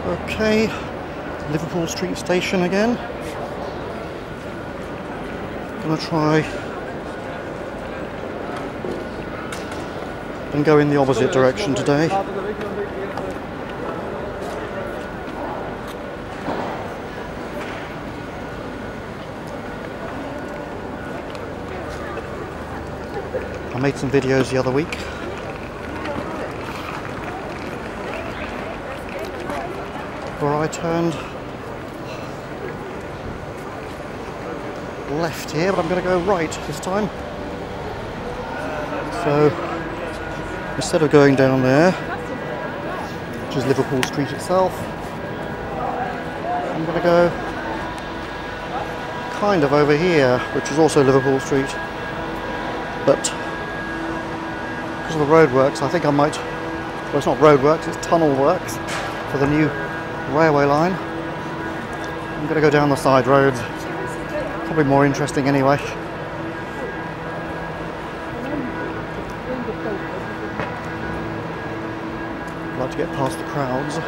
Okay, Liverpool Street station again. Gonna try and go in the opposite direction today. I made some videos the other week. Where I turned left here, but I'm going to go right this time. So instead of going down there, which is Liverpool Street itself, I'm going to go kind of over here, which is also Liverpool Street. But because of the roadworks, I think I might, well, it's not roadworks, it's tunnel works for the new railway line. I'm going to go down the side roads. Probably more interesting anyway. I'd like to get past the crowds.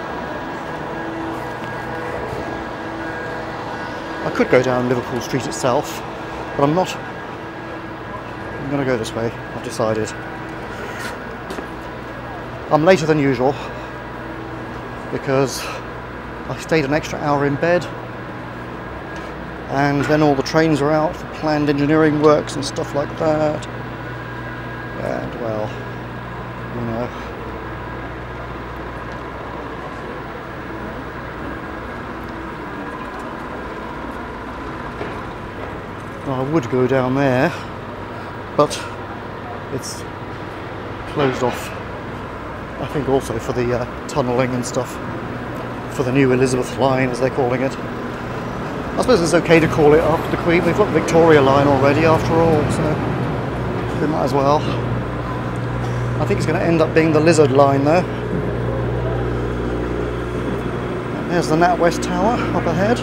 I could go down Liverpool Street itself, but I'm not. I'm going to go this way, I've decided. I'm later than usual because I stayed an extra hour in bed, and then all the trains are out for planned engineering works and stuff like that. And well, you know. I would go down there, but it's closed off, I think, also for the tunnelling and stuff, for the new Elizabeth line, as they're calling it. I suppose it's okay to call it after the Queen. We've got the Victoria line already, after all, so we might as well. I think it's going to end up being the Lizard line, though. And there's the Natwest Tower up ahead.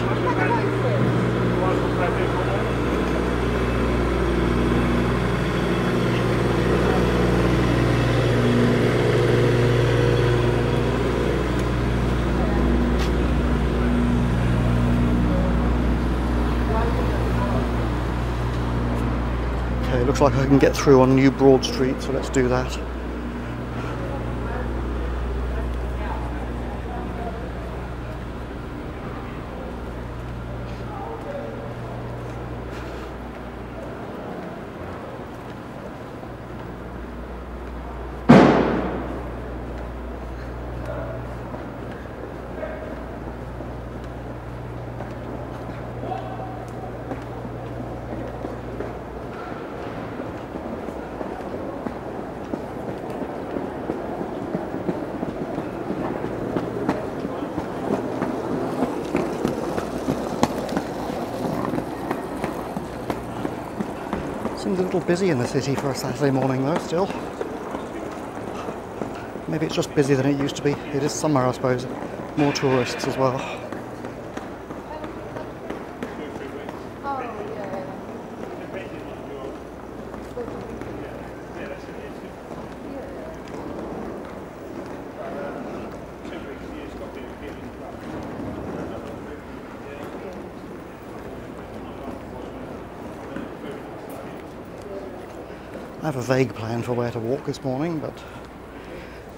It looks like I can get through on New Broad Street, so let's do that. Seems a little busy in the city for a Saturday morning though, still. Maybe it's just busier than it used to be. It is summer, I suppose. More tourists as well. I have a vague plan for where to walk this morning, but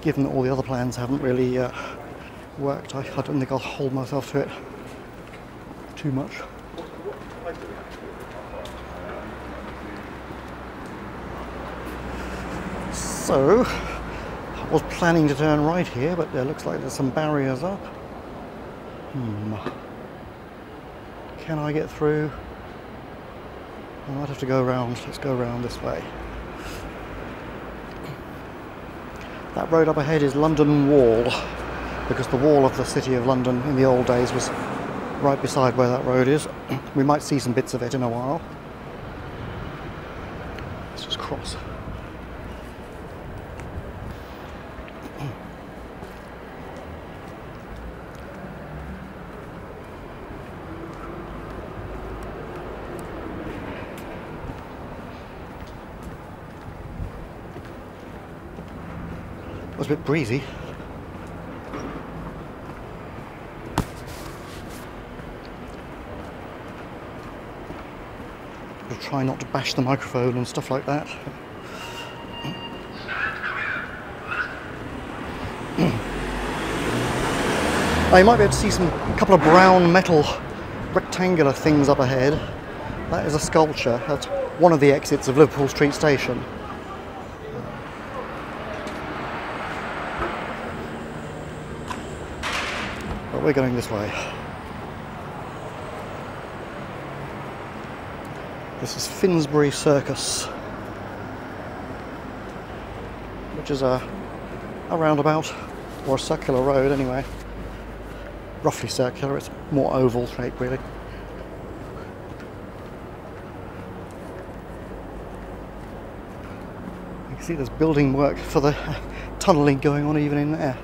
given that all the other plans haven't really worked, I don't think I'll hold myself to it too much. So, I was planning to turn right here, but it looks like there's some barriers up. Can I get through? I might have to go around. Let's go around this way. That road up ahead is London Wall, because the wall of the City of London in the old days was right beside where that road is. We might see some bits of it in a while. Let's just cross. It was a bit breezy. I'll try not to bash the microphone and stuff like that. You might be able to see a couple of brown metal rectangular things up ahead. That is a sculpture at one of the exits of Liverpool Street station. But we're going this way. This is Finsbury Circus, which is a roundabout, or a circular road anyway. Roughly circular, it's more oval shape really. You can see there's building work for the tunnelling going on even in there.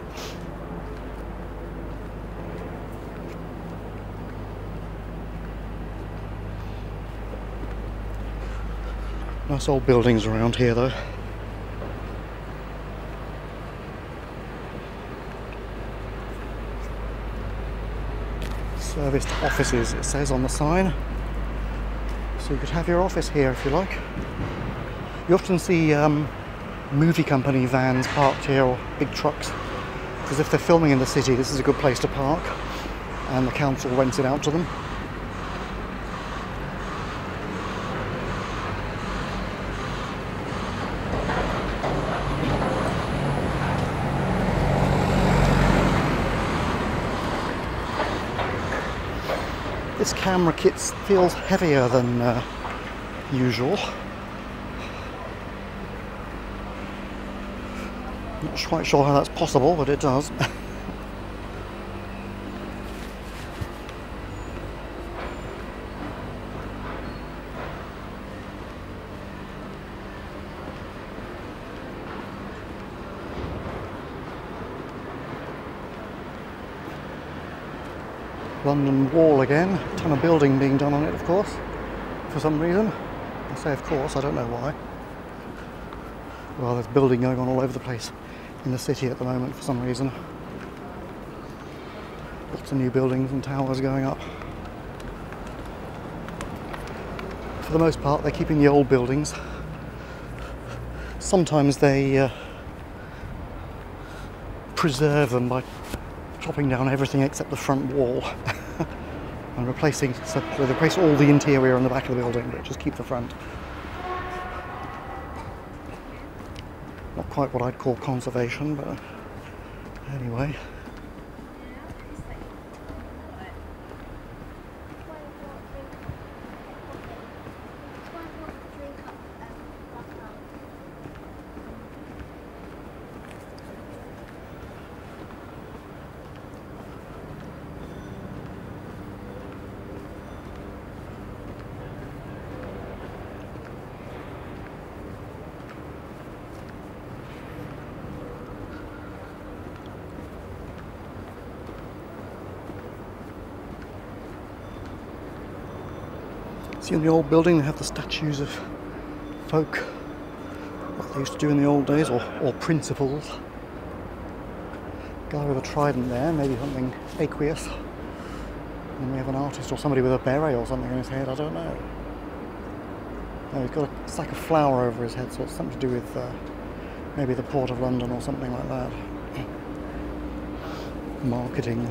Nice old buildings around here though. Serviced offices, it says on the sign. So you could have your office here if you like. You often see movie company vans parked here, or big trucks, because if they're filming in the city, this is a good place to park, and the council rents it out to them. This camera kit feels heavier than usual. Not quite sure how that's possible, but it does. London Wall again, a ton of building being done on it of course, for some reason. I say of course, I don't know why. Well, there's building going on all over the place in the city at the moment for some reason. Lots of new buildings and towers going up. For the most part they're keeping the old buildings. Sometimes they preserve them by chopping down everything except the front wall and replacing, so they replace all the interior and the back of the building, but just keep the front. Not quite what I'd call conservation, but anyway. See, in the old building they have the statues of folk, what they used to do in the old days, or principals. Guy with a trident there, maybe something aqueous. And we have an artist or somebody with a beret or something on his head, I don't know. No, he's got a sack of flour over his head, so it's something to do with maybe the Port of London or something like that. Marketing.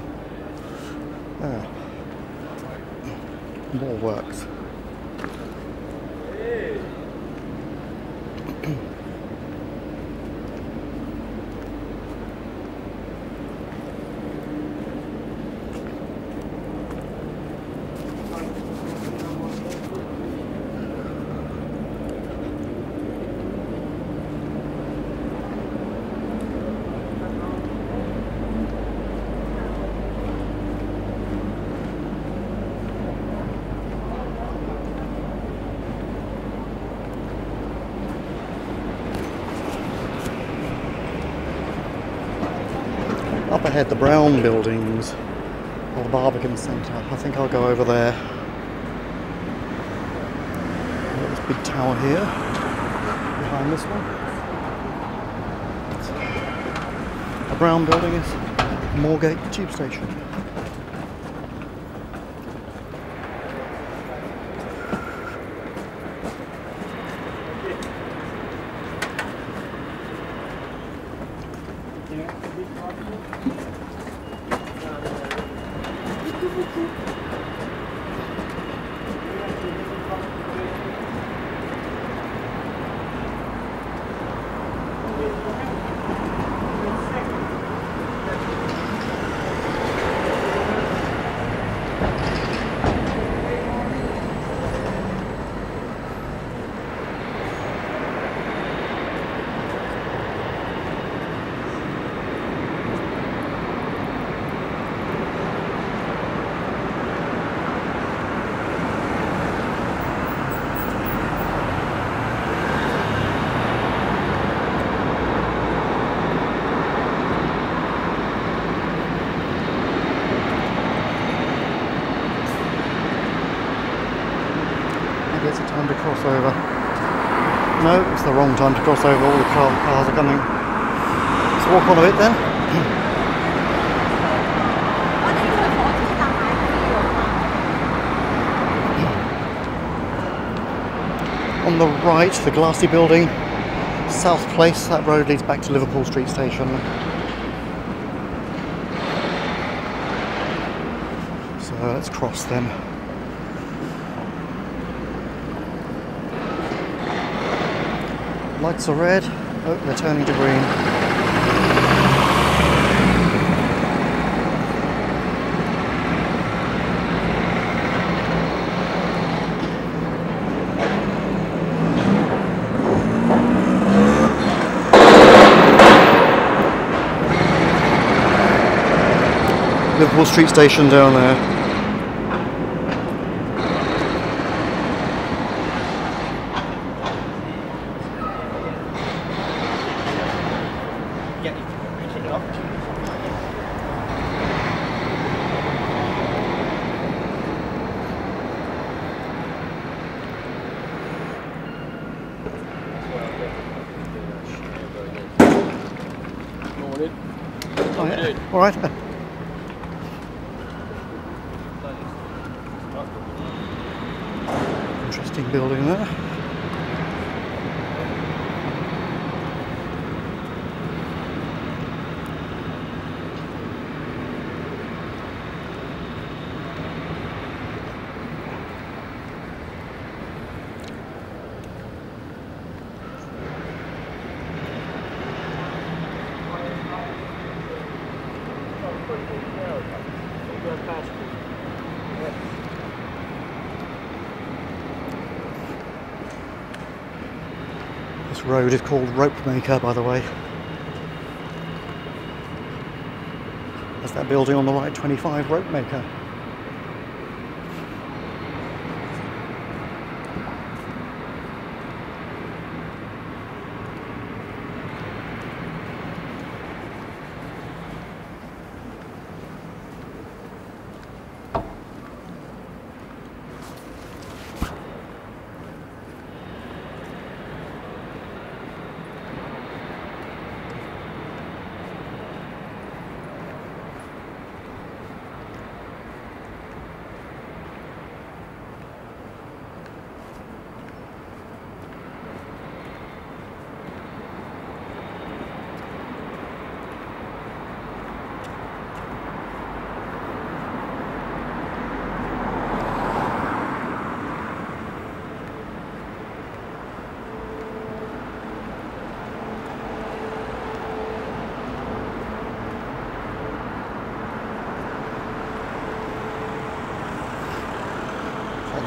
More works. Up ahead, the brown buildings, or the Barbican Centre. I think I'll go over there. There's this big tower here, behind this one. brown building is Moorgate Tube Station. It's a time to cross over. No, it's the wrong time to cross over. All the cars are coming. Let's walk on a bit then. On the right, the glassy building, South Place. That road leads back to Liverpool Street station. So let's cross then. Lights are red. Oh, they're turning to green. Liverpool Street station down there. Oh, yeah. All right. Interesting building there. This road is called Rope Maker, by the way. That's that building on the right, 25 Rope Maker.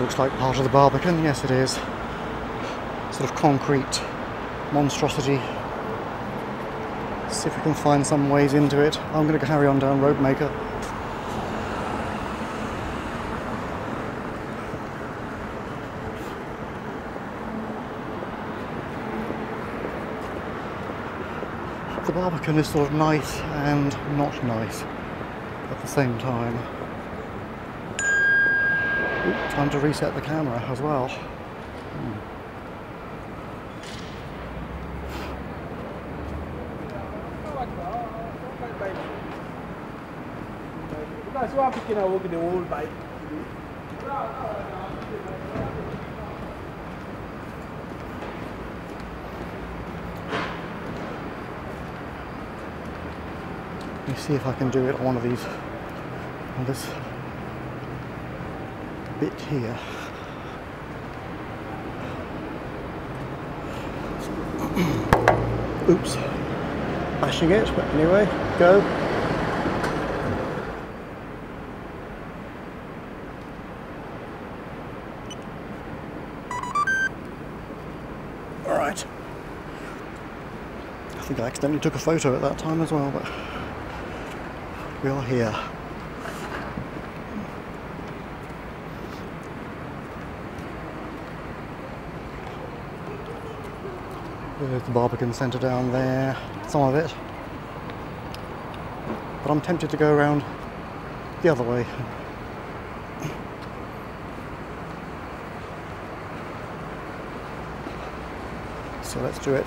Looks like part of the Barbican. Yes, it is. Sort of concrete monstrosity. See if we can find some ways into it. I'm going to carry on down Road Maker. The Barbican is sort of nice and not nice at the same time. Ooh, time to reset the camera as well. That's why I'm picking out working the whole bike. Let me see if I can do it on one of these, on this bit here. Oops, bashing it, but anyway, go. Alright. I think I accidentally took a photo at that time as well, but we are here. There's the Barbican Centre down there, some of it. But I'm tempted to go around the other way. So let's do it.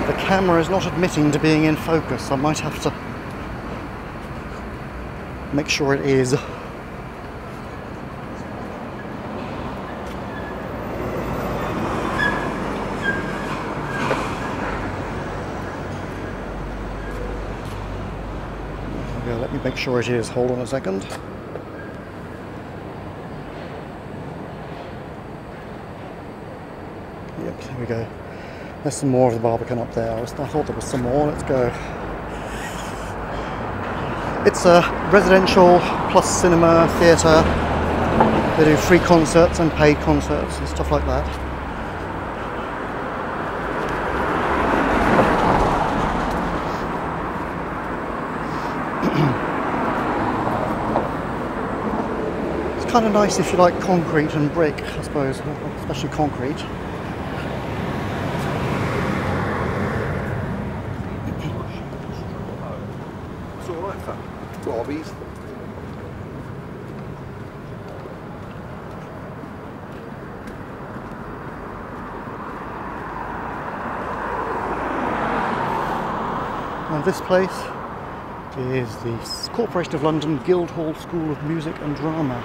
The camera is not admitting to being in focus. I might have to make sure it is. Yeah, let me make sure it is. Hold on a second. Yep, there we go. There's some more of the Barbican up there. I thought there was some more. Let's go. It's a residential plus cinema theatre. They do free concerts and paid concerts and stuff like that. It's kind of nice if you like concrete and brick, I suppose, especially concrete. Barbies. And this place is the Corporation of London Guildhall School of Music and Drama.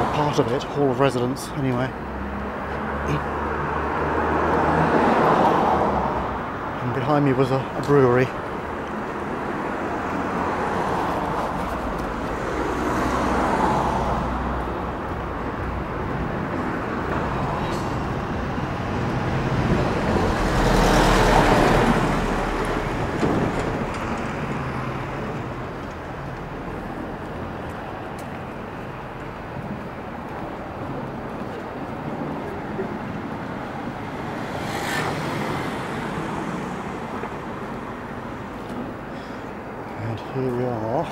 Or part of it, Hall of Residence anyway. And behind me was a brewery. Here we are.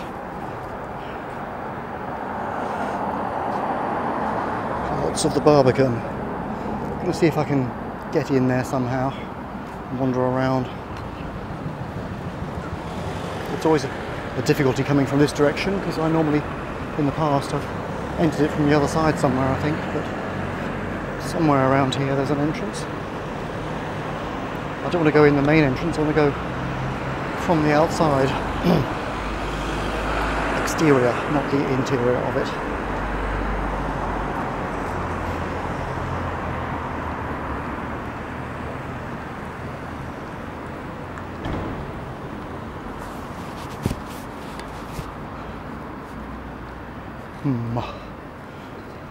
Lots of the Barbican. I'm going to see if I can get in there somehow and wander around. It's always a difficulty coming from this direction because I normally, in the past, have entered it from the other side somewhere, I think, but somewhere around here there's an entrance. I don't want to go in the main entrance, I want to go from the outside. Exterior, not the interior of it.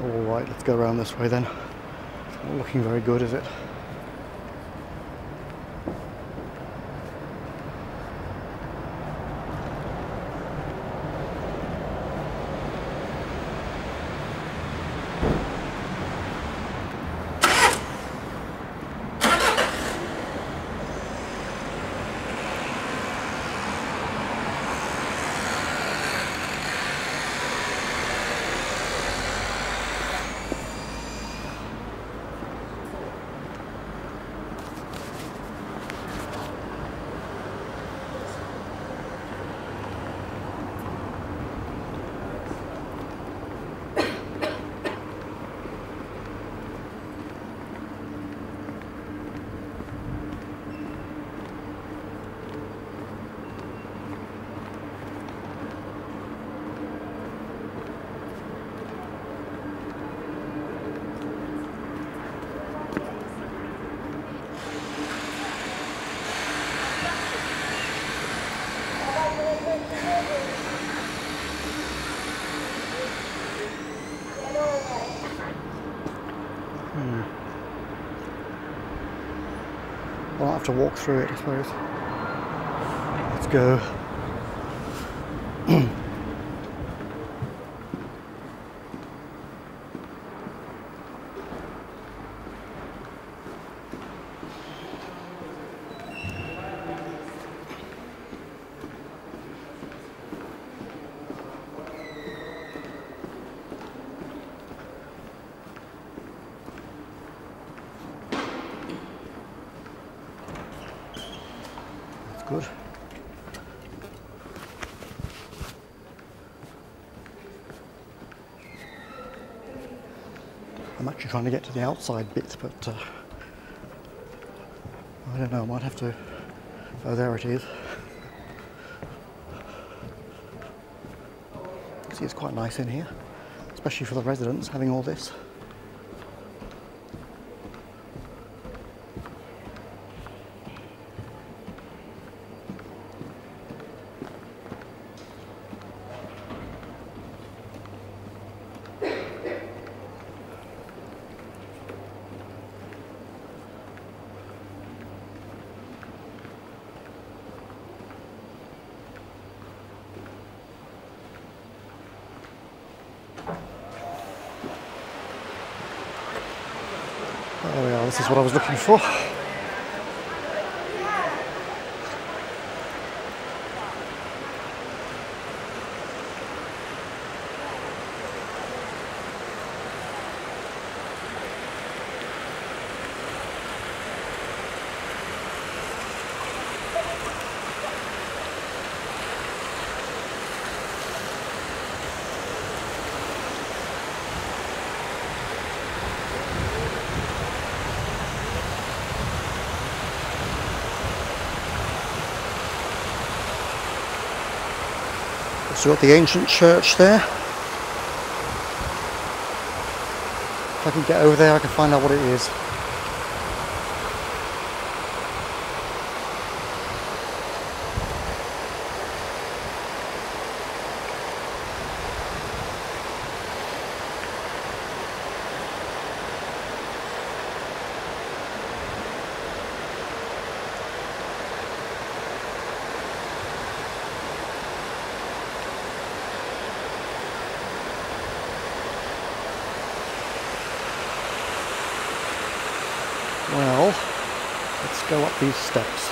Alright, let's go around this way then. It's not looking very good, is it? I'll have to walk through it, I suppose. Let's go. Good. I'm actually trying to get to the outside bit, but I don't know, I might have to... Oh, there it is. See, it's quite nice in here, especially for the residents having all this. There we are, this is what I was looking for. So we've got the ancient church there. If I can get over there, I can find out what it is. Well, let's go up these steps.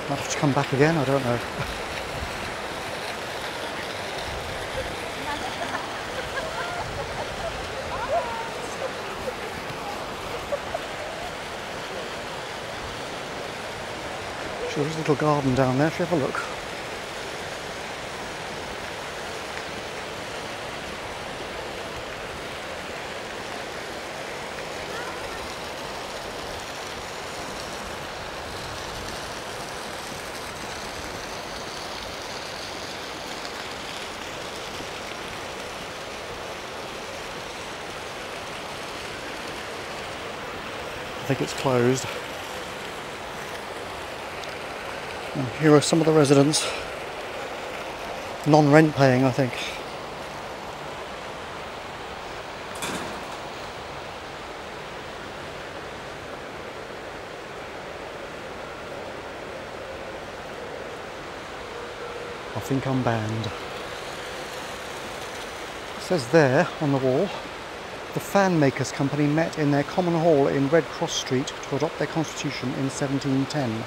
Might have to come back again, I don't know. Sure, there's a little garden down there, if you have a look. I think it's closed. And here are some of the residents. Non-rent paying, I think. I think I'm banned. It says there on the wall, the Fan Makers Company met in their common hall in Red Cross Street to adopt their constitution in 1710.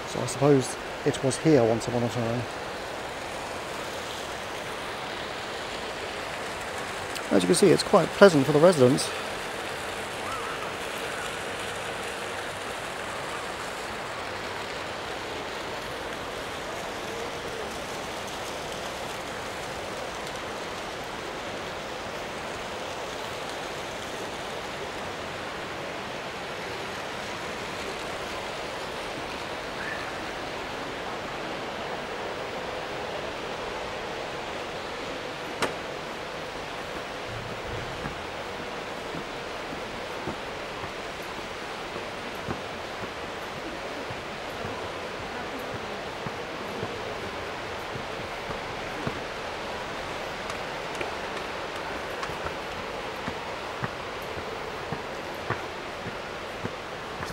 So I suppose it was here once upon a time. As you can see, it's quite pleasant for the residents.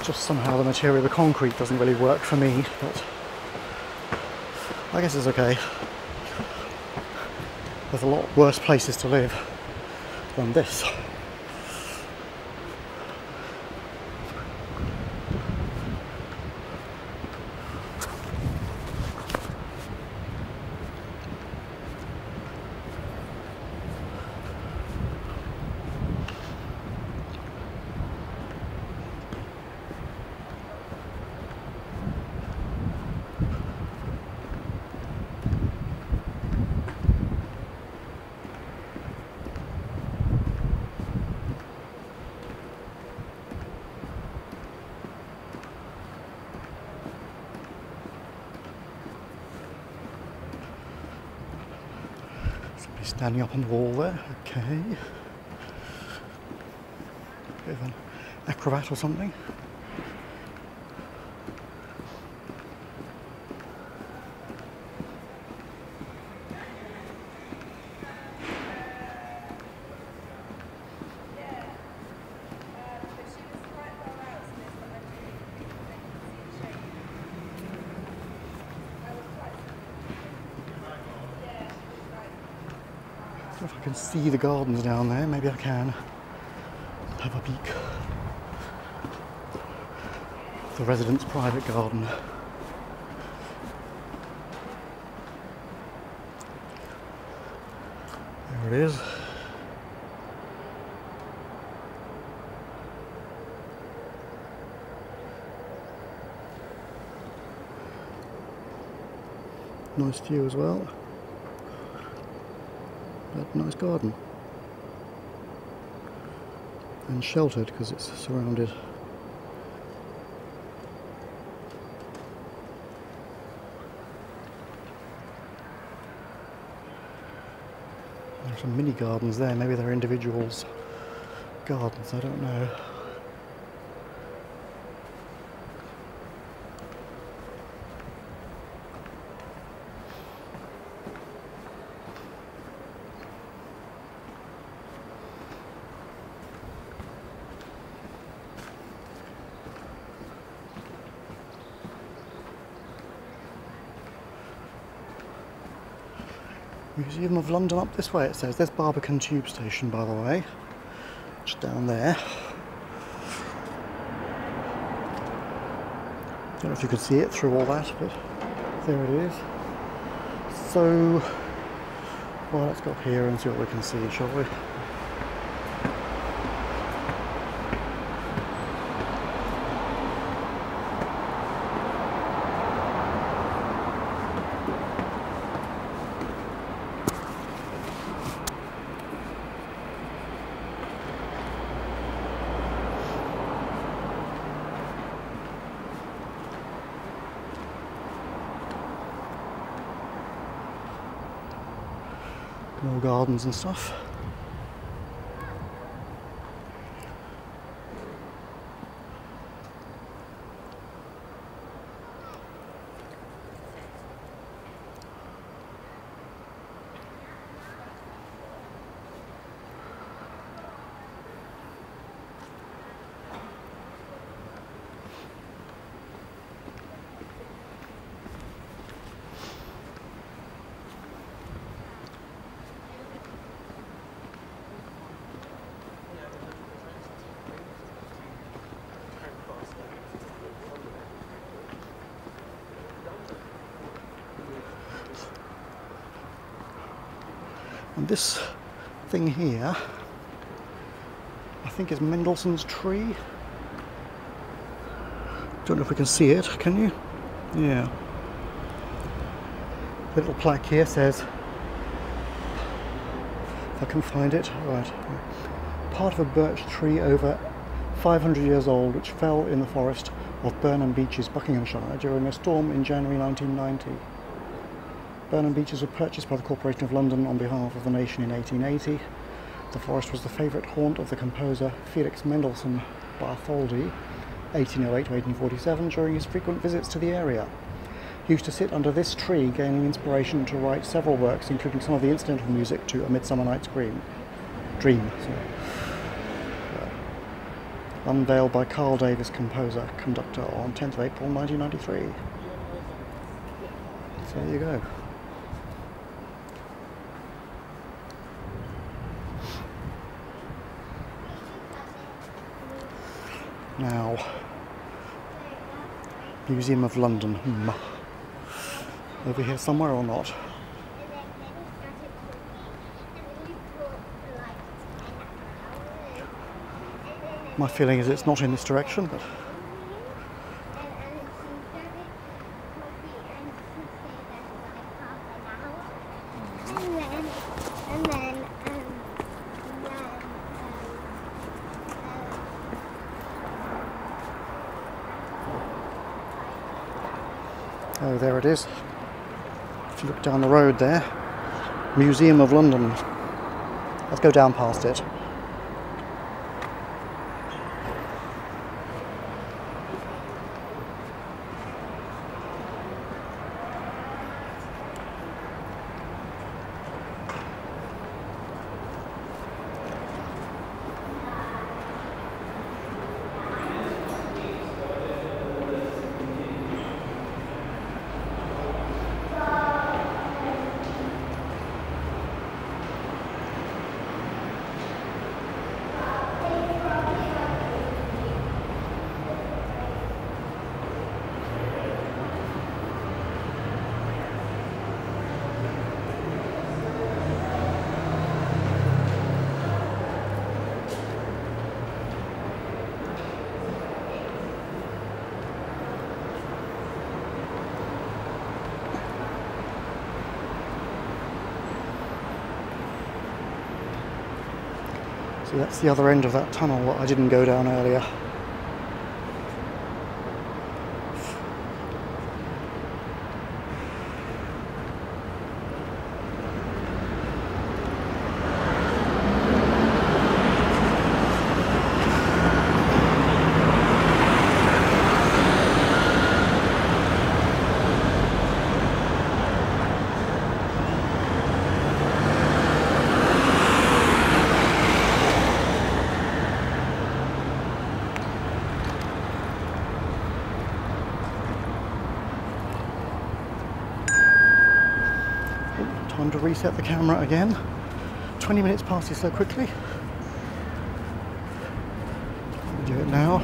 Just somehow the material of the concrete doesn't really work for me, but I guess it's okay. There's a lot worse places to live than this. Standing up on the wall there, okay. Bit of an acrobat or something. I don't know if I can see the gardens down there, maybe I can have a peek. The residents' private garden. There it is. Nice view as well. But nice garden. And sheltered because it's surrounded. There's some mini gardens there, maybe they're individuals' gardens, I don't know. Museum of London up this way, it says. There's Barbican Tube Station, by the way. Just down there. Don't know if you could see it through all that, but there it is. So, well, let's go up here and see what we can see, shall we? More gardens and stuff. And this thing here, I think is Mendelssohn's tree. Don't know if we can see it, can you? Yeah. The little plaque here says, if I can find it, right. Part of a birch tree over 500 years old which fell in the forest of Burnham Beeches, Buckinghamshire during a storm in January 1990. Burnham Beeches were purchased by the Corporation of London on behalf of the nation in 1880. The forest was the favourite haunt of the composer Felix Mendelssohn Bartholdy, 1808 to 1847, during his frequent visits to the area. He used to sit under this tree, gaining inspiration to write several works, including some of the incidental music to A Midsummer Night's Dream. unveiled by Carl Davis, composer, conductor, on 10th of April 1993. So there you go. Now, Museum of London. Over here somewhere or not? My feeling is it's not in this direction, but oh, there it is. If you look down the road there, Museum of London. Let's go down past it. So that's the other end of that tunnel that I didn't go down earlier. Time to reset the camera again. 20 minutes passes so quickly. Do it now.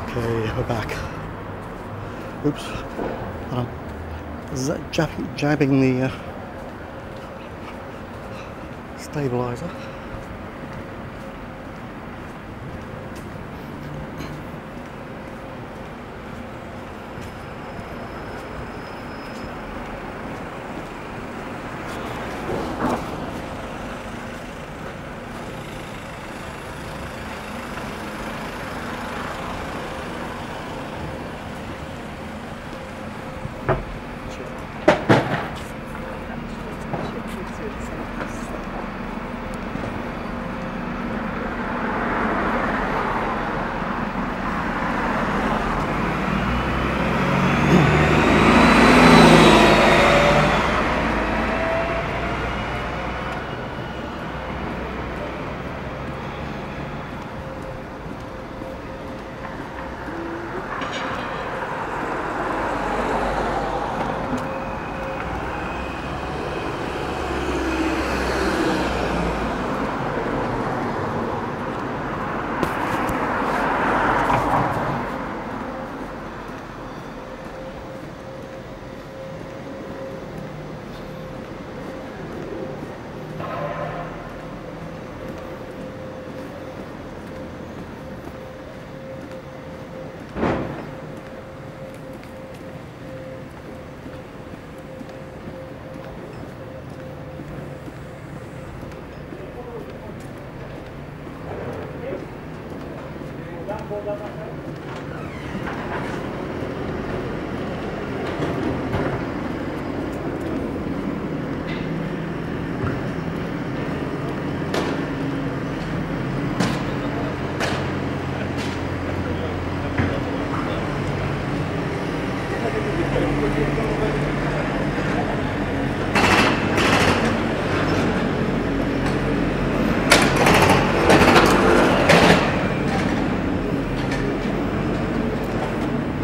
Okay, we're back. Oops. Jabbing the stabilizer.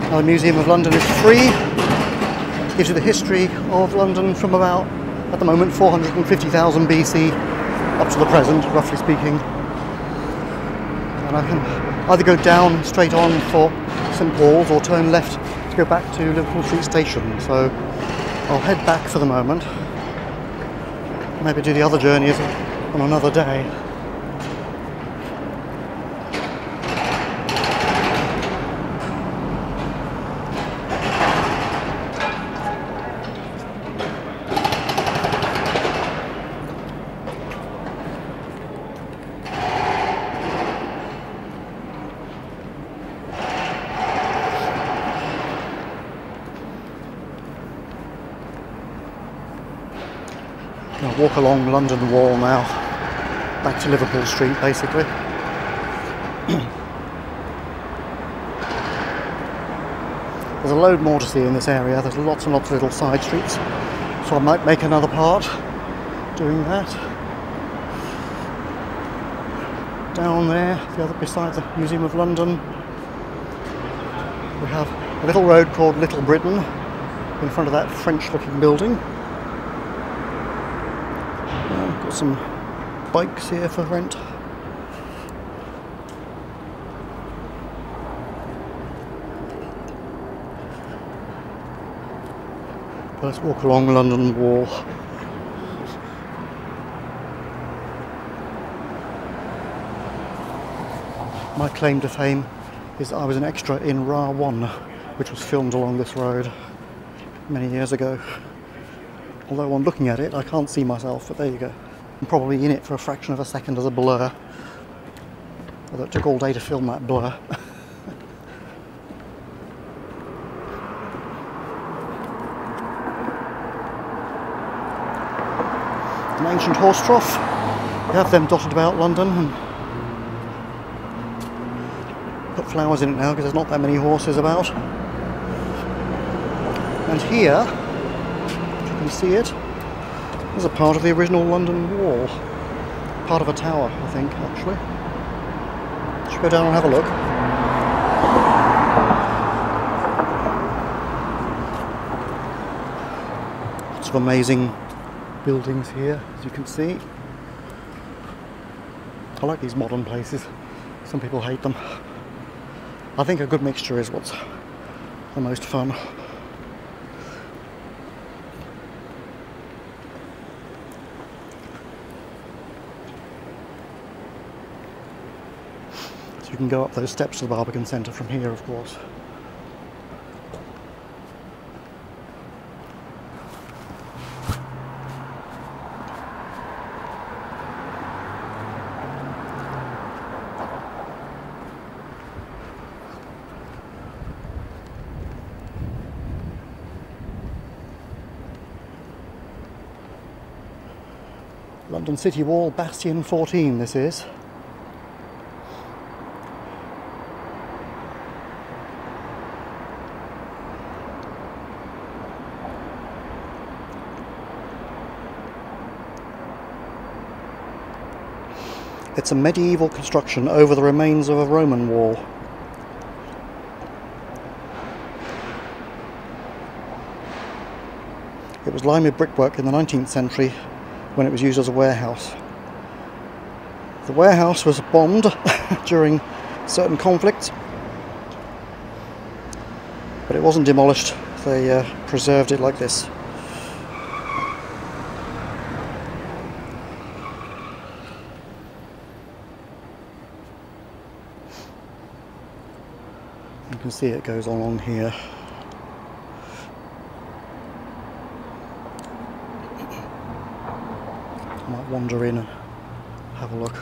Now, the Museum of London is free. Gives you the history of London from about, at the moment, 450,000 BC up to the present, roughly speaking. And I can either go down straight on for St Paul's or turn left to go back to Liverpool Street Station. So I'll head back for the moment. Maybe do the other journeys on another day. I'll walk along London Wall now, back to Liverpool Street basically. There's a load more to see in this area. There's lots and lots of little side streets, so I might make another part doing that. Down there, the other beside the Museum of London, we have a little road called Little Britain in front of that French-looking building. Got some bikes here for rent. Let's walk along London Wall. My claim to fame is that I was an extra in Ra 1, which was filmed along this road many years ago. Although on looking at it, I can't see myself, but there you go. I'm probably in it for a fraction of a second as a blur. Although it took all day to film that blur. An ancient horse trough. You have them dotted about London, and put flowers in it now because there's not that many horses about. And here, if you can see it, there's a part of the original London Wall. Part of a tower, I think, actually. Should we go down and have a look? Lots of amazing buildings here, as you can see. I like these modern places. Some people hate them. I think a good mixture is what's the most fun. So you can go up those steps to the Barbican Centre from here, of course. London City Wall, Bastion 14 this is. It's a medieval construction over the remains of a Roman wall. It was lined with brickwork in the 19th century when it was used as a warehouse. The warehouse was bombed during certain conflicts, but it wasn't demolished. They preserved it like this. You can see it goes along here. I might wander in and have a look.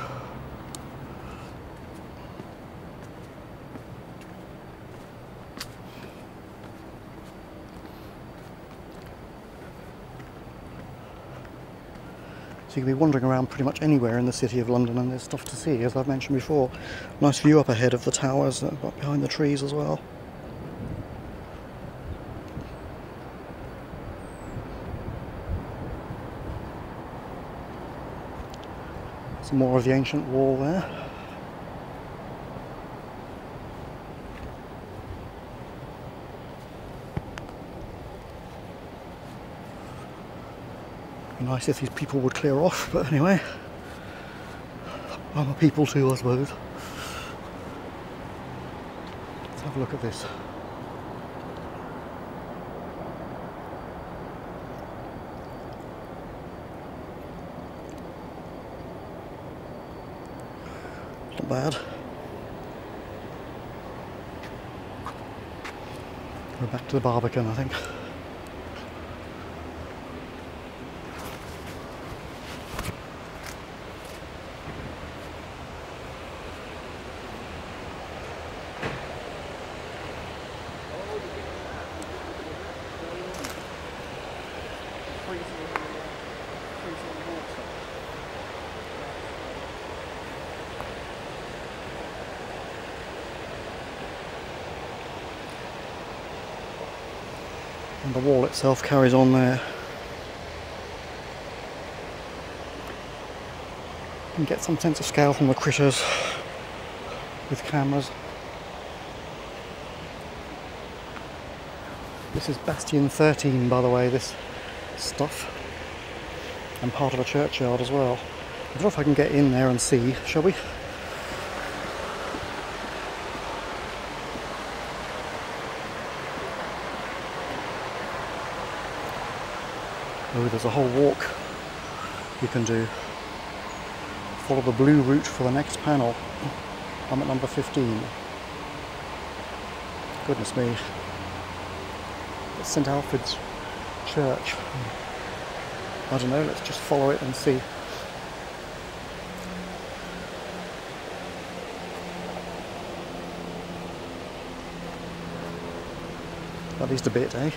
So you can be wandering around pretty much anywhere in the City of London, and there's stuff to see, as I've mentioned before. Nice view up ahead of the towers, behind the trees as well. Some more of the ancient wall there. Be nice if these people would clear off, but anyway, I'm a people too, I suppose. Let's have a look at this. Not bad. We're back to the Barbican, I think. And the wall itself carries on there. You can get some sense of scale from the critters with cameras. This is Bastion 13, by the way, this stuff. And part of a churchyard as well. I don't know if I can get in there and see, shall we? Oh, there's a whole walk you can do. Follow the blue route for the next panel. I'm at number 15. Goodness me. It's St Alfred's Church. I don't know, let's just follow it and see. At least a bit, eh?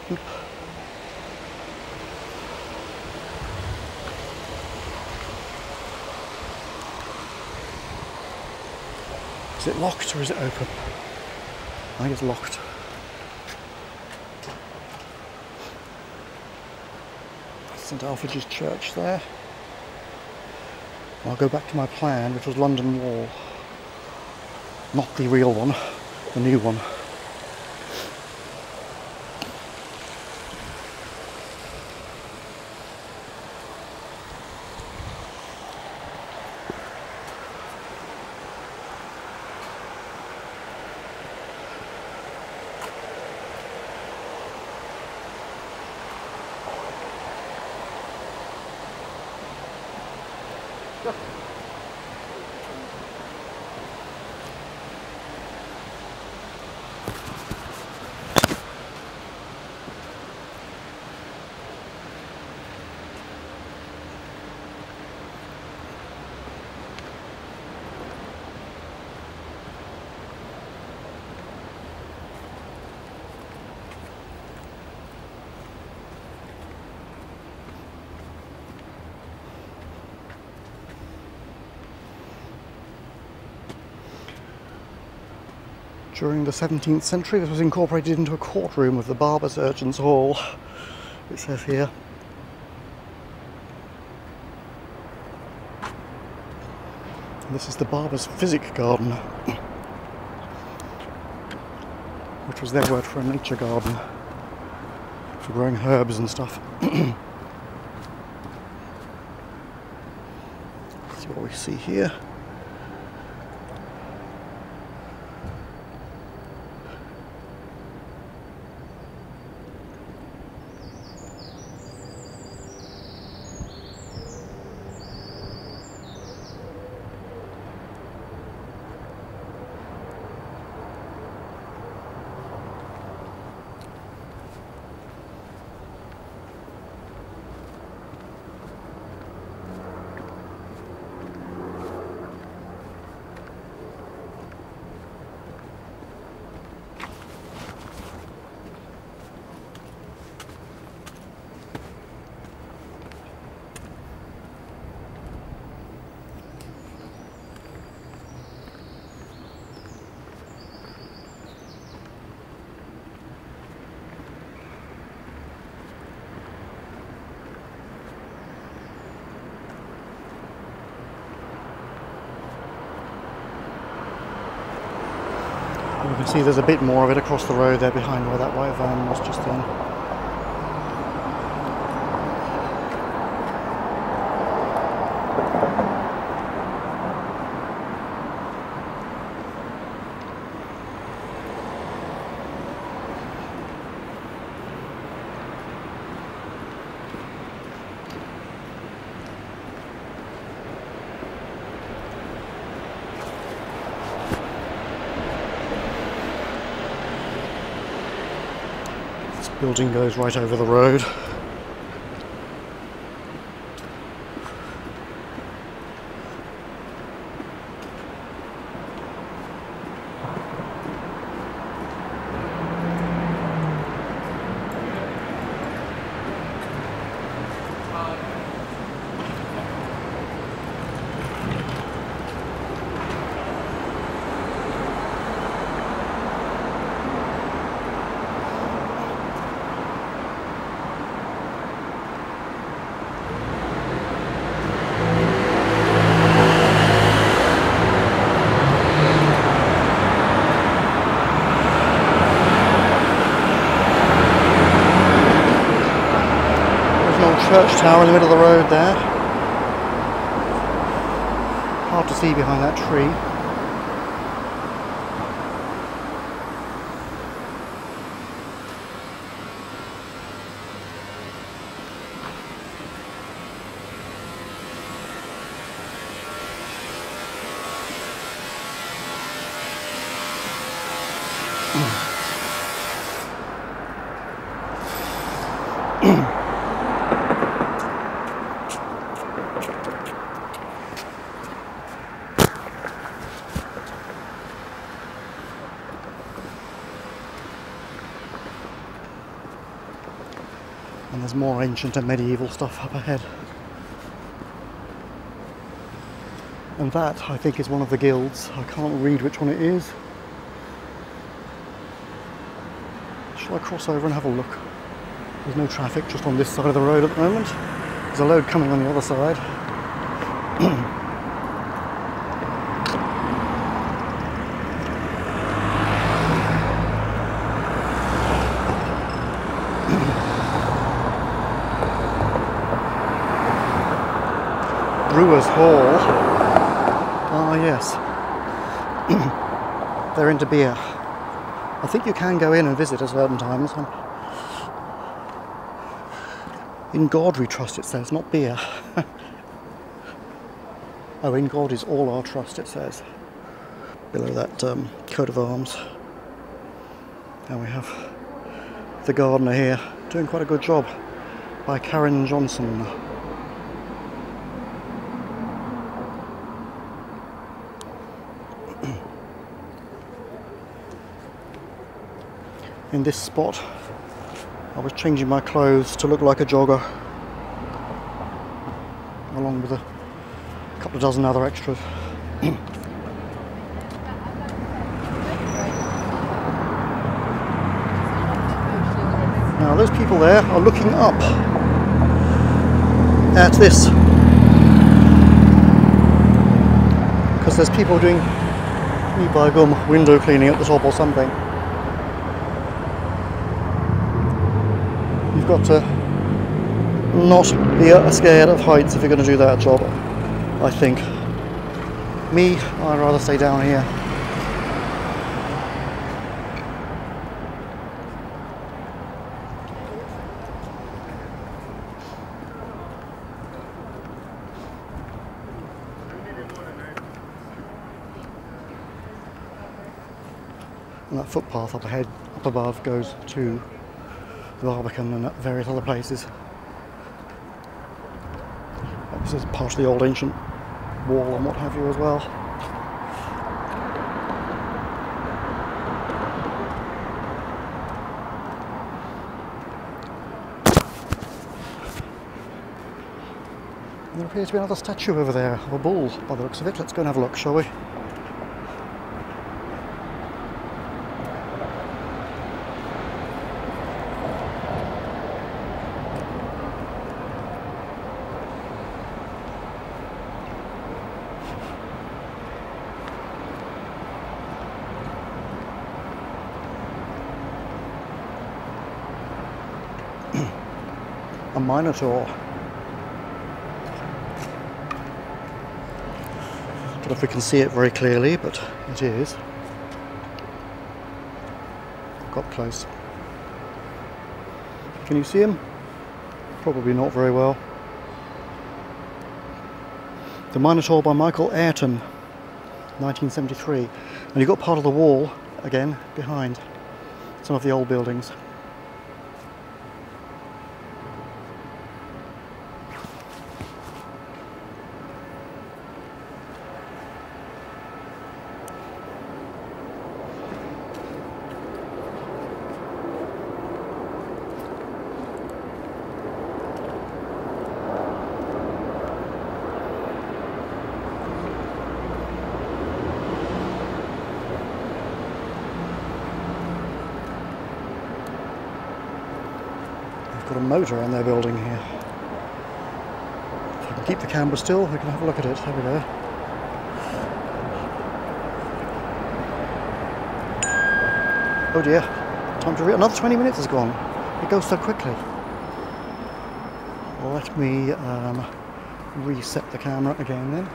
Oop. Is it locked or is it open? I think it's locked. St Alphatucana's Church there. I'll go back to my plan, which was London Wall. Not the real one, the new one. During the 17th century, this was incorporated into a courtroom of the Barber Surgeons' Hall, it says here. And this is the Barber's Physic Garden, which was their word for a nature garden, for growing herbs and stuff. Let's see what we see here. You can see there's a bit more of it across the road there behind where that white van was just then. Building goes right over the road. Church tower in the middle of the road there. Hard to see behind that tree. And there's more ancient and medieval stuff up ahead. And that, I think, is one of the guilds. I can't read which one it is. Shall I cross over and have a look? There's no traffic just on this side of the road at the moment. There's a load coming on the other side. Brewers Hall. Ah, yes. They're into beer. I think you can go in and visit at certain times. In God we trust, it says, not beer. Oh, in God is all our trust, it says. Below that coat of arms. Now we have the gardener here, doing quite a good job, by Karen Johnson. In this spot, I was changing my clothes to look like a jogger, along with a couple of dozen other extras. Now those people there are looking up at this, because there's people doing by gum window cleaning at the top or something. You've got to not be scared of heights if you're going to do that job, I think. Me, I'd rather stay down here. And that footpath up ahead, up above, goes to the Barbican and various other places. This is part of the old ancient wall and what have you as well. And there appears to be another statue over there of a bull by the looks of it. Let's go and have a look, shall we? A minotaur. Don't know if we can see it very clearly, but it is. Got close. Can you see him? Probably not very well. The Minotaur by Michael Ayrton, 1973. And you've got part of the wall, again, behind some of the old buildings. got a motor in their building here. If I can keep the camera still, we can have a look at it. There we go. Oh dear, time to another 20 minutes has gone. It goes so quickly. Let me reset the camera again then.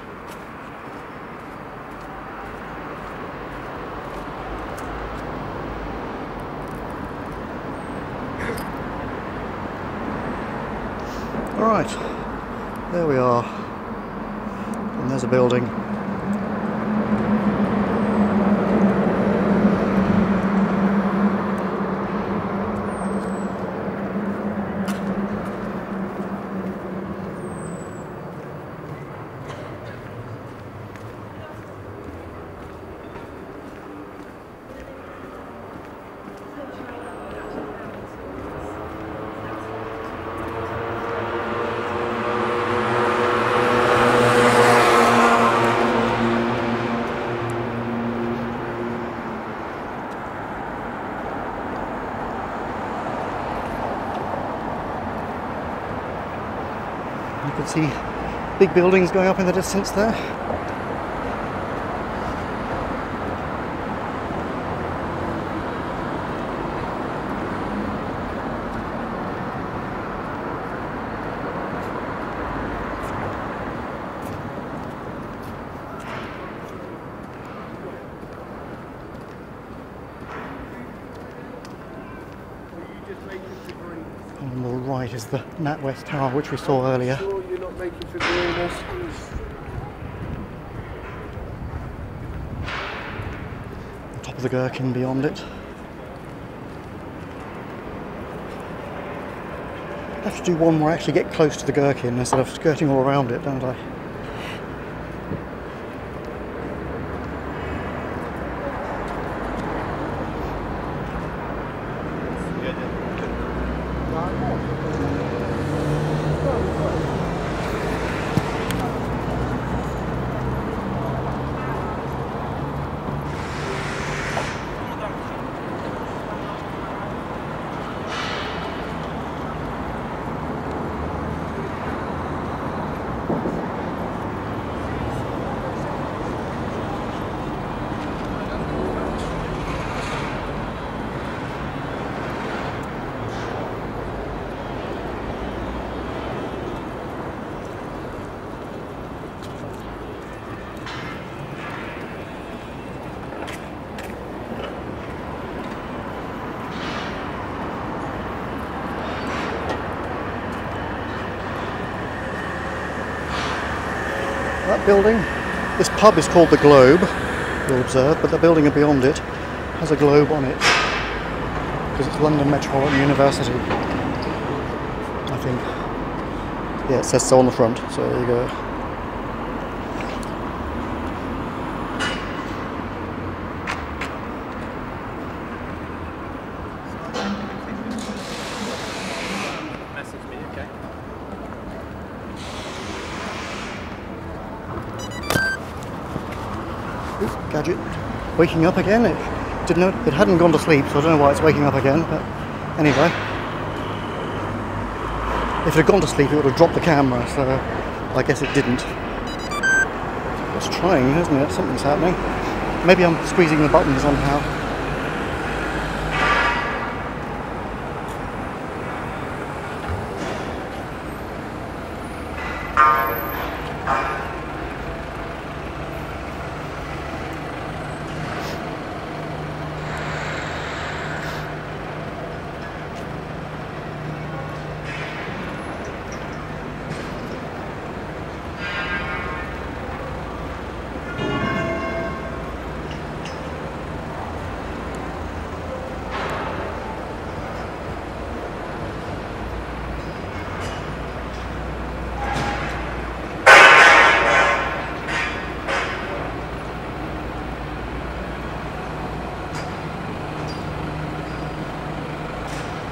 Alright, there we are. And there's a building. You can see big buildings going up in the distance there. On the right is the Natwest Tower, which we saw earlier. Sure you're not making figurinas? The top of the gherkin beyond it. I have to do one where I actually get close to the gherkin instead of skirting all around it, don't I? That building, this pub is called the Globe, you'll observe, but the building beyond it has a globe on it because it's London Metropolitan University, I think. Yeah, it says so on the front, so there you go. Message me, okay? Gadget waking up again. It hadn't gone to sleep, so I don't know why it's waking up again, but anyway, if it had gone to sleep it would have dropped the camera, so I guess it didn't. It's trying, isn't it? Something's happening. Maybe I'm squeezing the buttons somehow.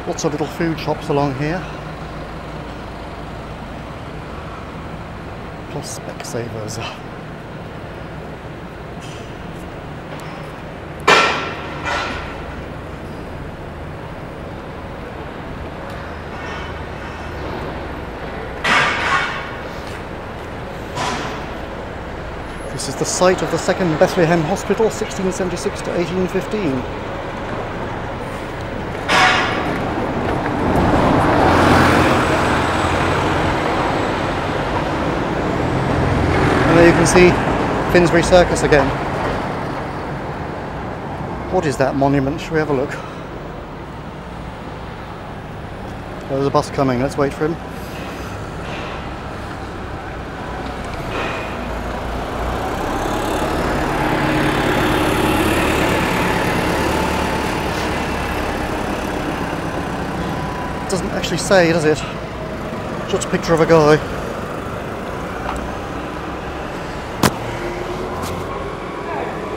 Lots of little food shops along here. Plus Specsavers. is the site of the second Bethlehem Hospital, 1676 to 1815. And there you can see Finsbury Circus again. What is that monument? Shall we have a look? Oh, there's a bus coming, let's wait for him. Doesn't actually say, does it? Just a picture of a guy.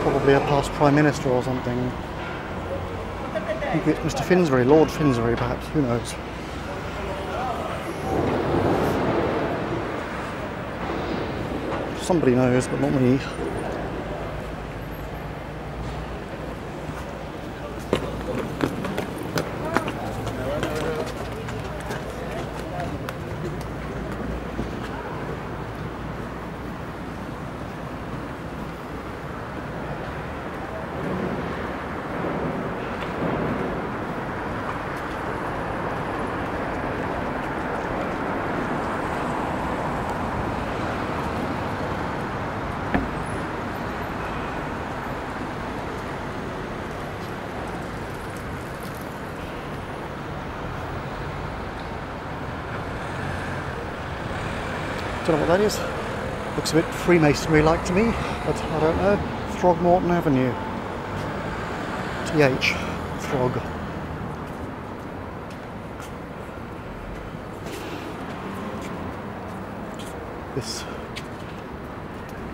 Probably a past Prime Minister or something. Maybe it's Mr. Finsbury, Lord Finsbury perhaps, who knows. Somebody knows, but not me. Don't know what that is. Looks a bit Freemasonry-like to me, but I don't know. Throgmorton Avenue. TH. Throg. This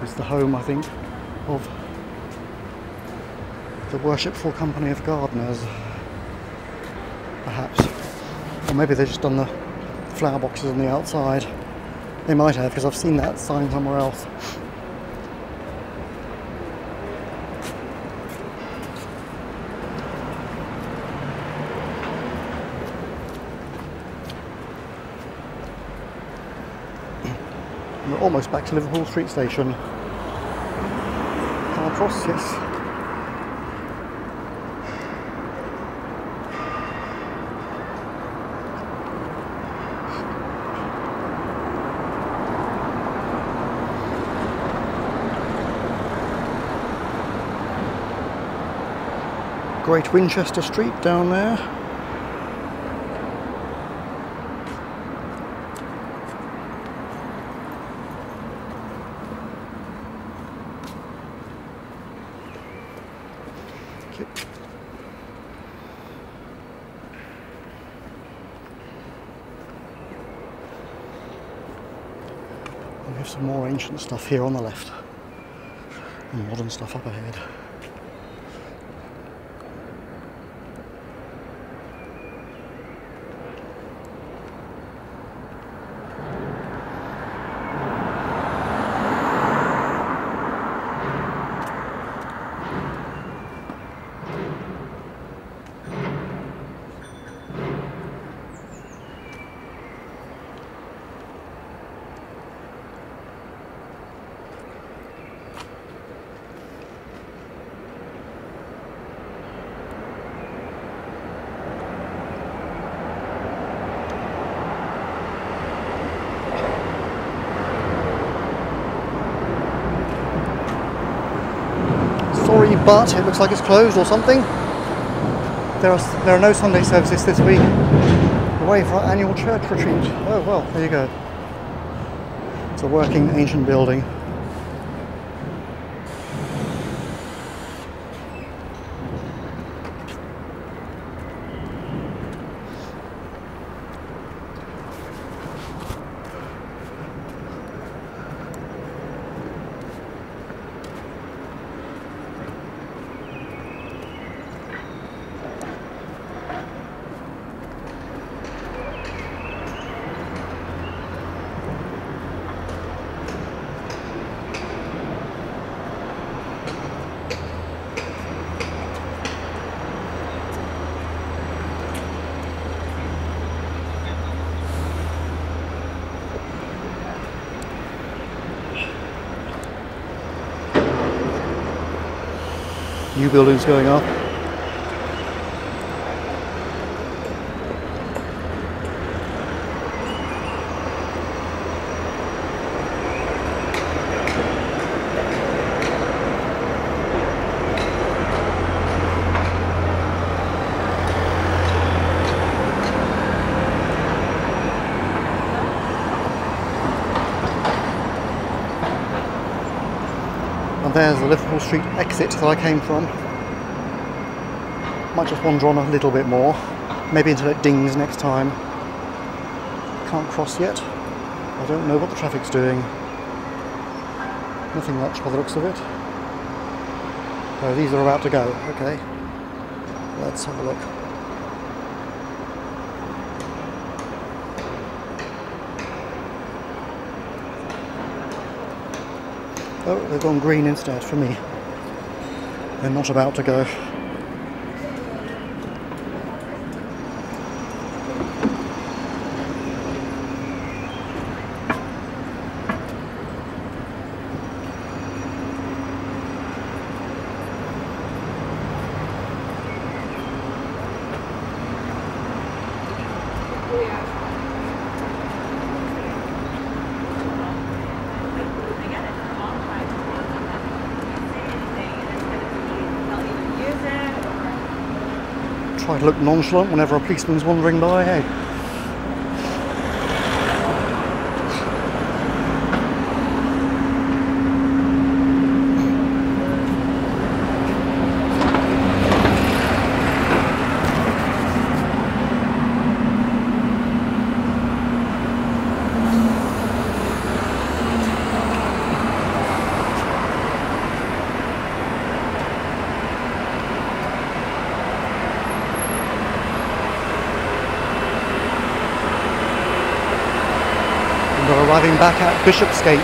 is the home, I think, of the Worshipful Company of Gardeners. Perhaps. Or maybe they've just done the flower boxes on the outside. They might have, because I've seen that sign somewhere else. We're almost back to Liverpool Street station. Car cross, yes. Great Winchester Street down there. Okay. We have some more ancient stuff here on the left, and modern stuff up ahead. Sorry, but it looks like it's closed or something. There are no Sunday services this week. Away for our annual church retreat. Oh well, there you go. It's a working ancient building. new buildings going up. And there's the Liverpool Street exit that I came from. Might just wander on a little bit more, maybe until it dings next time. Can't cross yet. I don't know what the traffic's doing. Nothing much by the looks of it. Oh, these are about to go. Okay, let's have a look. Oh, they've gone green instead for me. They're not about to go. Try to look nonchalant whenever a policeman's wandering by, hey? We're arriving back at Bishopsgate.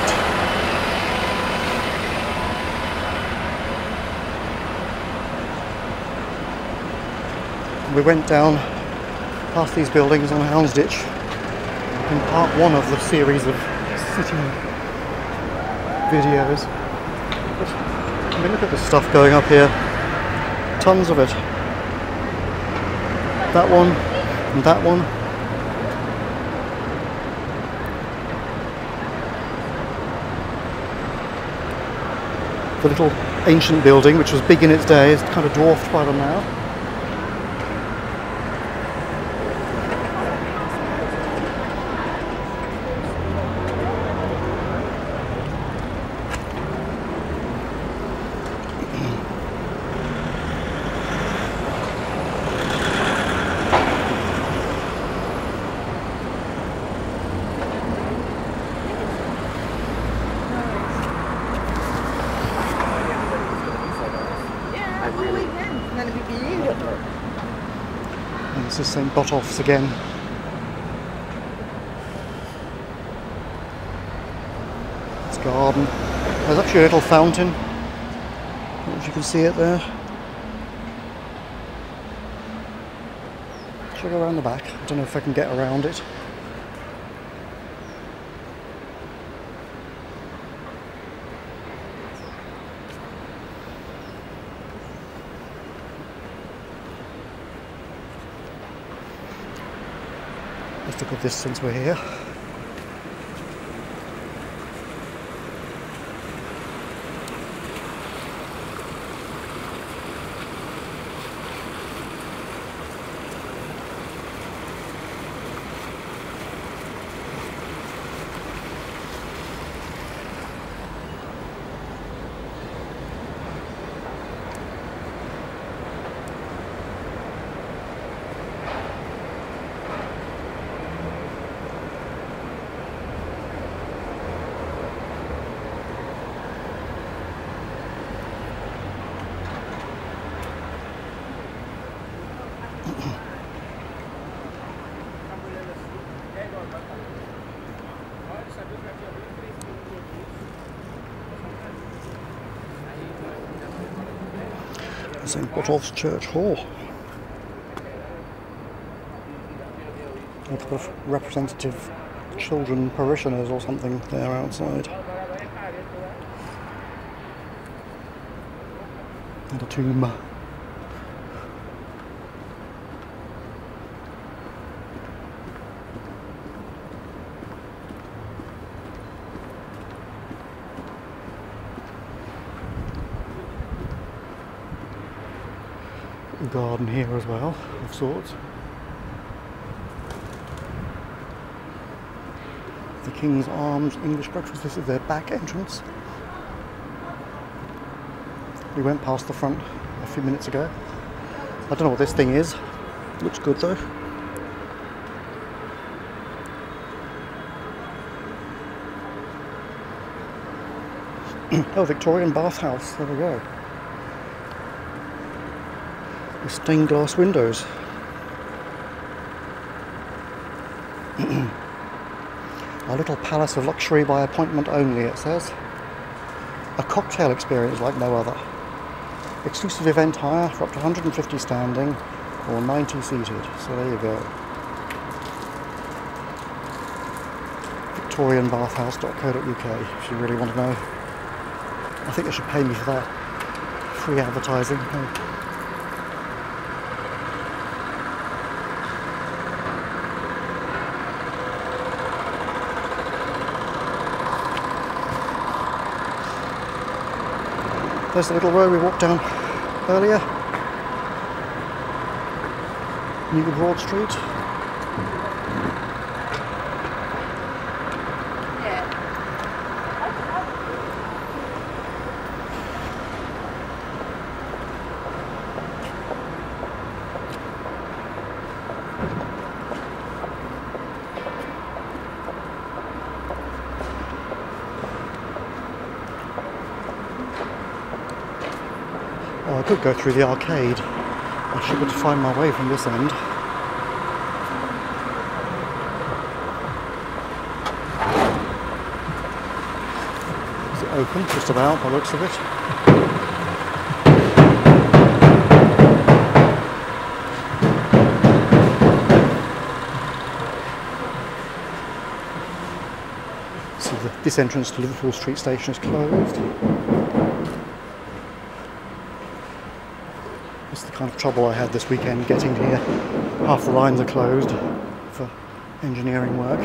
We went down past these buildings on Houndsditch in part one of the series of city videos. But, I mean, look at the stuff going up here. Tons of it. That one and that one. The little ancient building, which was big in its day, is kind of dwarfed by them now. And this is St. Botolph's again. It's garden. There's actually a little fountain. I don't know if you can see it there. Should I go around the back? I don't know if I can get around it. Let's look at this since we're here. St. Botolph's Church Hall. A couple of representative children parishioners or something there outside. And a tomb. Garden here as well, of sorts. The King's Arms English Breakfast. This is their back entrance. We went past the front a few minutes ago. I don't know what this thing is. Looks good though. Oh, Victorian bathhouse. There we go. With stained glass windows. A little palace of luxury by appointment only, it says. A cocktail experience like no other. Exclusive event hire for up to 150 standing or 90 seated. So there you go. VictorianBathhouse.co.uk if you really want to know. I think they should pay me for that. Free advertising. There's the little road we walked down earlier. New Broad Street. Oh, I could go through the arcade. I should be able to find my way from this end. Is it open? Just about, by the looks of it. So this entrance to Liverpool Street station is closed. This is the kind of trouble I had this weekend getting here. Half the lines are closed for engineering work.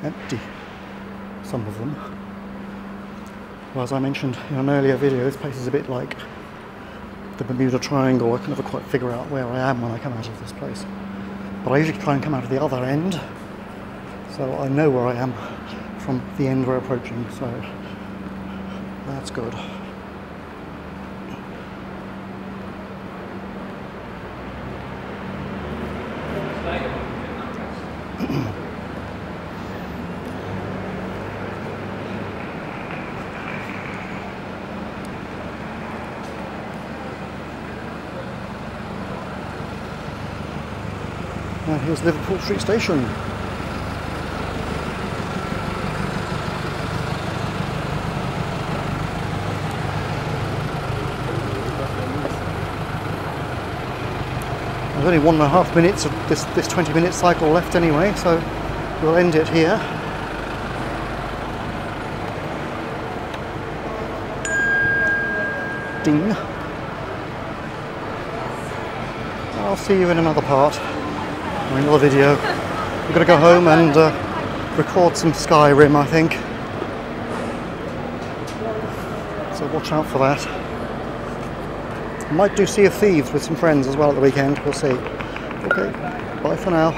Empty, some of them. Well, as I mentioned in an earlier video, this place is a bit like the Bermuda Triangle. I can never quite figure out where I am when I come out of this place. But I usually try and come out of the other end, so I know where I am from the end we're approaching, so that's good. And here's Liverpool Street Station. There's only 1.5 minutes of this 20-minute cycle left anyway, so we'll end it here. Ding. I'll see you in another part. Another video. We're going to go home and record some Skyrim, I think. So watch out for that. I might do Sea of Thieves with some friends as well at the weekend. We'll see. Okay, bye for now.